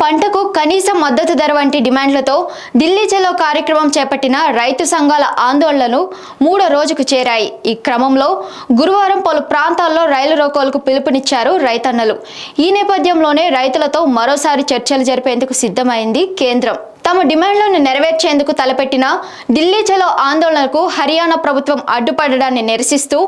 పంటకు కనీస మద్దతు ధర వంటి డిమాండ్లతో ఢిల్లీ చలో కార్యక్రమం చేపట్టిన రైతు సంఘాల ఆందోళనలు మూడో రోజుకు చేరాయి. ఈ క్రమంలో గురువారం పలు ప్రాంతాల్లో రైలు రోకోలకు పిలుపునిచ్చారు రైతన్నలు. ఈ నేపథ్యంలోనే రైతులతో మరోసారి చర్చలు జరిపేందుకు సిద్ధమైంది కేంద్రం. తమ డిమాండ్లను నెరవేర్చేందుకు తలపెట్టిన ఢిల్లీ చలో ఆందోళనకు హర్యానా ప్రభుత్వం అడ్డుపడడాన్ని నిరసిస్తూ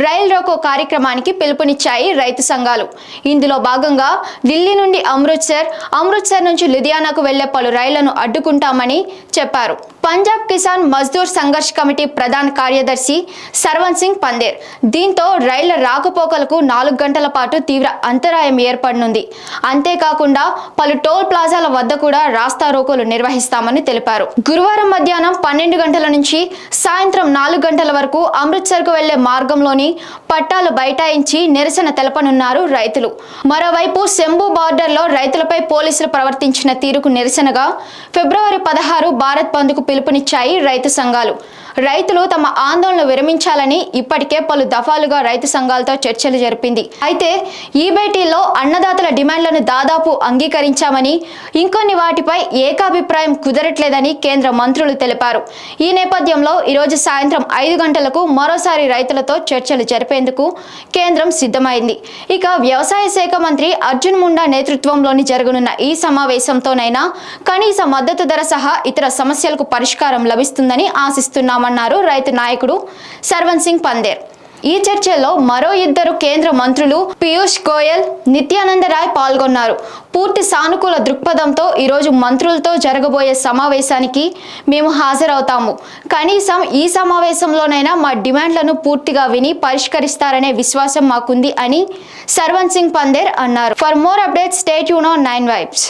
రైలు రోకో కార్యక్రమానికి పిలుపునిచ్చాయి రైతు సంఘాలు. ఇందులో భాగంగా ఢిల్లీ నుండి అమృత్సర్ నుంచి లుధియానాకు వెళ్లే పలు రైళ్లను అడ్డుకుంటామని చెప్పారు. పంజాబ్ కిసాన్ మజ్దూర్ సంఘర్ష్ కమిటీ ప్రధాన కార్యదర్శి సర్వన్ సింగ్ పందేర్. దీంతో రైళ్ల రాకపోకలకు 4 గంటల పాటు తీవ్ర అంతరాయం ఏర్పడనుంది. అంతేకాకుండా పలు టోల్ ప్లాజాల వద్ద కూడా రాస్తా రోకోలు నిర్వహిస్తామని తెలిపారు. గురువారం మధ్యాహ్నం 12 గంటల నుంచి సాయంత్రం 4 గంటల వరకు అమృత్సర్కు వెళ్లే మార్గంలోని పట్టాలు బైఠాయించి నిరసన తెలపనున్నారు రైతులు. మరోవైపు శంభు బార్డర్లో రైతులపై పోలీసులు ప్రవర్తించిన తీరుకు నిరసనగా ఫిబ్రవరి 16 భారత్ బంద్కు పిలుపునిచ్చాయి రైతు సంఘాలు. రైతులు తమ ఆందోళన విరమించాలని ఇప్పటికే పలు దఫాలుగా రైతు సంఘాలతో చర్చలు జరిపింది. అయితే ఈ భేటీలో అన్నదాతల డిమాండ్లను దాదాపు అంగీకరించామని, ఇంకొన్ని వాటిపై ఏకాభిప్రాయం కుదరట్లేదని కేంద్ర మంత్రులు తెలిపారు. ఈ నేపథ్యంలో ఈరోజు సాయంత్రం 5 గంటలకు మరోసారి రైతులతో చర్చలు జరిపేందుకు కేంద్రం సిద్ధమైంది. ఇక వ్యవసాయ శాఖ మంత్రి అర్జున్ ముండా నేతృత్వంలోని జరగనున్న ఈ సమావేశంతోనైనా కనీస మద్దతు ధర సహా ఇతర సమస్యలకు పరిష్కారం లభిస్తుందని ఆశిస్తున్నామన్నారు రైతు నాయకుడు సర్వన్ సింగ్ పందేర్. ఈ చర్చల్లో మరో 2 కేంద్ర మంత్రులు పీయూష్ గోయల్, నిత్యానంద రాయ్ పాల్గొన్నారు. పూర్తి సానుకూల దృక్పథంతో ఈరోజు మంత్రులతో జరగబోయే సమావేశానికి మేము హాజరవుతాము. కనీసం ఈ సమావేశంలోనైనా మా డిమాండ్లను పూర్తిగా విని పరిష్కరిస్తారనే విశ్వాసం మాకుంది అని సర్వన్ సింగ్ పందేర్ అన్నారు. For more updates stay tune on 9 Vibes.